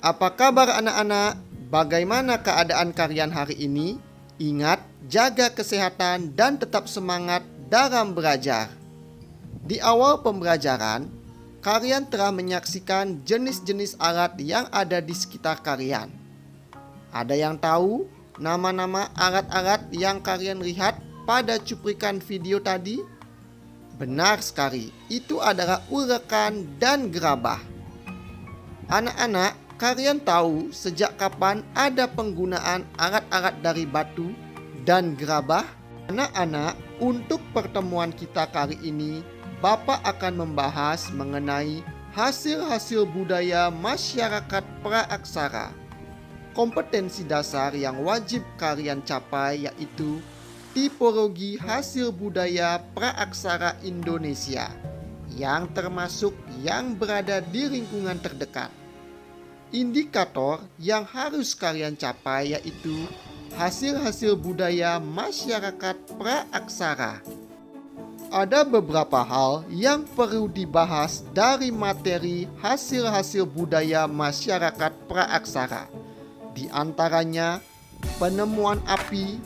Apa kabar anak-anak? Bagaimana keadaan kalian hari ini? Ingat, jaga kesehatan dan tetap semangat dalam belajar. Di awal pembelajaran, kalian telah menyaksikan jenis-jenis alat yang ada di sekitar kalian. Ada yang tahu nama-nama alat-alat yang kalian lihat pada cuplikan video tadi? Benar sekali, itu adalah ulekan dan gerabah. Anak-anak, kalian tahu sejak kapan ada penggunaan alat-alat dari batu dan gerabah? Anak-anak, untuk pertemuan kita kali ini, Bapak akan membahas mengenai hasil-hasil budaya masyarakat praaksara. Kompetensi dasar yang wajib kalian capai yaitu tipologi hasil budaya praaksara Indonesia, yang termasuk yang berada di lingkungan terdekat. Indikator yang harus kalian capai yaitu hasil-hasil budaya masyarakat praaksara. Ada beberapa hal yang perlu dibahas dari materi hasil-hasil budaya masyarakat praaksara. Di antaranya penemuan api,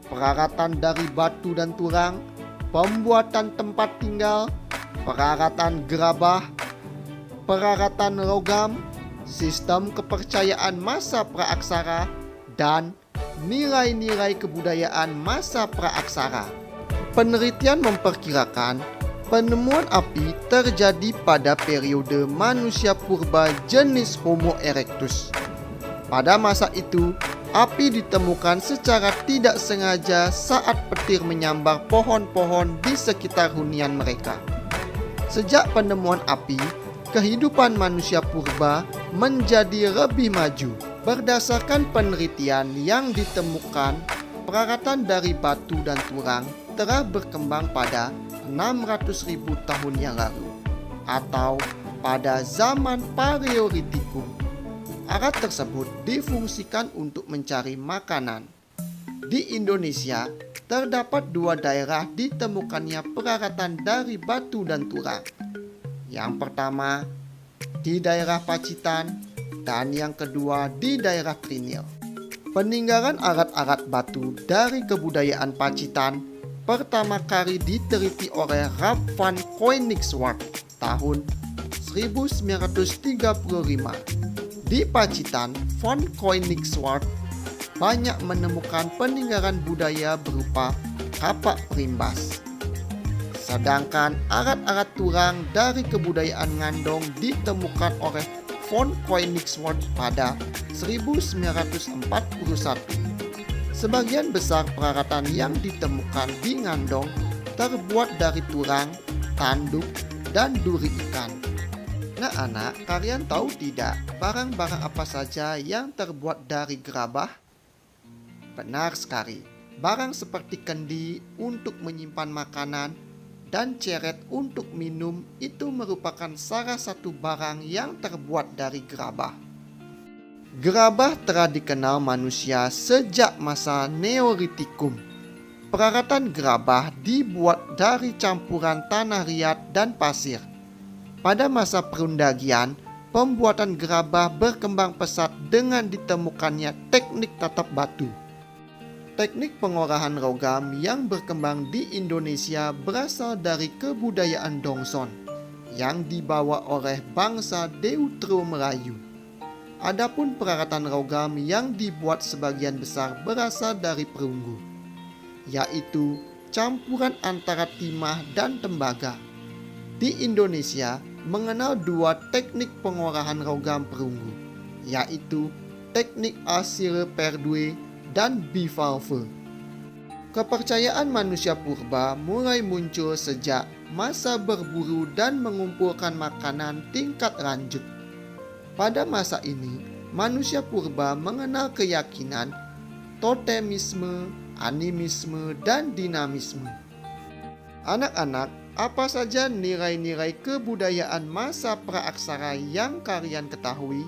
peralatan dari batu dan tulang, pembuatan tempat tinggal, peralatan gerabah, peralatan logam, sistem kepercayaan masa praaksara, dan nilai-nilai kebudayaan masa praaksara. Penelitian memperkirakan penemuan api terjadi pada periode manusia purba jenis Homo erectus. Pada masa itu, api ditemukan secara tidak sengaja saat petir menyambar pohon-pohon di sekitar hunian mereka. Sejak penemuan api, kehidupan manusia purba menjadi lebih maju. Berdasarkan penelitian yang ditemukan, peralatan dari batu dan tulang telah berkembang pada 600.000 tahun yang lalu atau pada zaman Paleolitikum. Alat tersebut difungsikan untuk mencari makanan. Di Indonesia, terdapat 2 daerah ditemukannya peralatan dari batu dan tulang. Yang pertama, di daerah Pacitan, dan yang kedua di daerah Trinil. Peninggalan alat-alat batu dari kebudayaan Pacitan pertama kali diteliti oleh Ralph van Koenigswerd tahun 1935. Di Pacitan, van Koenigswerd banyak menemukan peninggalan budaya berupa kapak perimbas. Sedangkan alat-alat tulang dari kebudayaan Ngandong ditemukan oleh van Koenigswerd pada 1941. Sebagian besar peralatan yang ditemukan di Ngandong terbuat dari tulang, tanduk, dan duri ikan. Nah anak, kalian tahu tidak barang-barang apa saja yang terbuat dari gerabah? Benar sekali, barang seperti kendi untuk menyimpan makanan dan ceret untuk minum itu merupakan salah satu barang yang terbuat dari gerabah. Gerabah telah dikenal manusia sejak masa Neolitikum. Peralatan gerabah dibuat dari campuran tanah liat dan pasir. Pada masa Perundagian, pembuatan gerabah berkembang pesat dengan ditemukannya teknik tatap batu. Teknik pengolahan logam yang berkembang di Indonesia berasal dari kebudayaan Dongson yang dibawa oleh bangsa Deutero Melayu. Adapun peralatan logam yang dibuat sebagian besar berasal dari perunggu, yaitu campuran antara timah dan tembaga. Di Indonesia mengenal 2 teknik pengolahan logam perunggu, yaitu teknik arcille perdue dan bivalve. Kepercayaan manusia purba mulai muncul sejak masa berburu dan mengumpulkan makanan tingkat lanjut. Pada masa ini, manusia purba mengenal keyakinan, totemisme, animisme, dan dinamisme. Anak-anak, apa saja nilai-nilai kebudayaan masa praaksara yang kalian ketahui?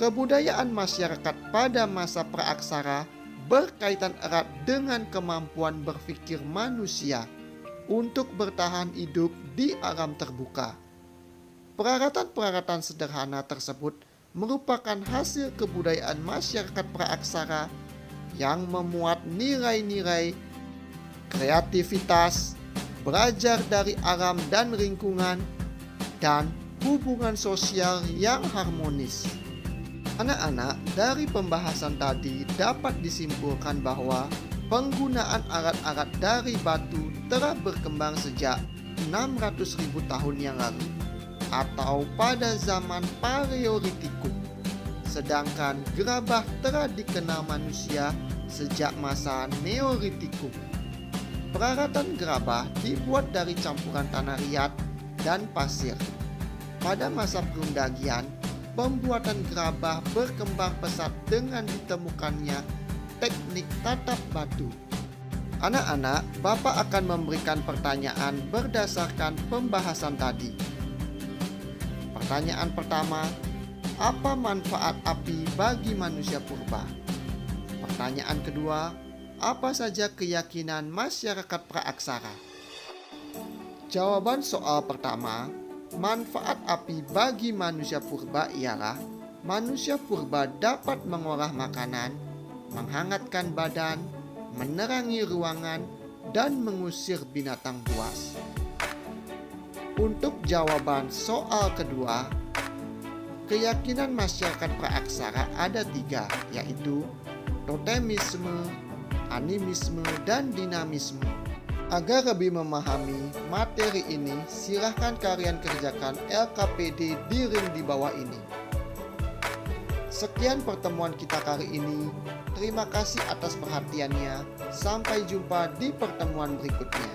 Kebudayaan masyarakat pada masa praaksara berkaitan erat dengan kemampuan berpikir manusia untuk bertahan hidup di alam terbuka. Peralatan-peralatan sederhana tersebut merupakan hasil kebudayaan masyarakat praaksara yang memuat nilai-nilai kreativitas, belajar dari alam dan lingkungan, dan hubungan sosial yang harmonis. Anak-anak, dari pembahasan tadi dapat disimpulkan bahwa penggunaan alat-alat dari batu telah berkembang sejak 600.000 tahun yang lalu atau pada zaman Paleolitikum. Sedangkan gerabah telah dikenal manusia sejak masa Neolitikum. Peralatan gerabah dibuat dari campuran tanah liat dan pasir. Pada masa Perundagian, pembuatan gerabah berkembang pesat dengan ditemukannya teknik tatap batu. Anak-anak, Bapak akan memberikan pertanyaan berdasarkan pembahasan tadi. Pertanyaan pertama, apa manfaat api bagi manusia purba? Pertanyaan kedua, apa saja keyakinan masyarakat praaksara? Jawaban soal pertama, manfaat api bagi manusia purba ialah manusia purba dapat mengolah makanan, menghangatkan badan, menerangi ruangan, dan mengusir binatang buas. Untuk jawaban soal kedua, keyakinan masyarakat praaksara ada 3, yaitu totemisme, animisme, dan dinamisme. Agar lebih memahami materi ini, silahkan kalian kerjakan LKPD di link di bawah ini. Sekian pertemuan kita kali ini. Terima kasih atas perhatiannya. Sampai jumpa di pertemuan berikutnya.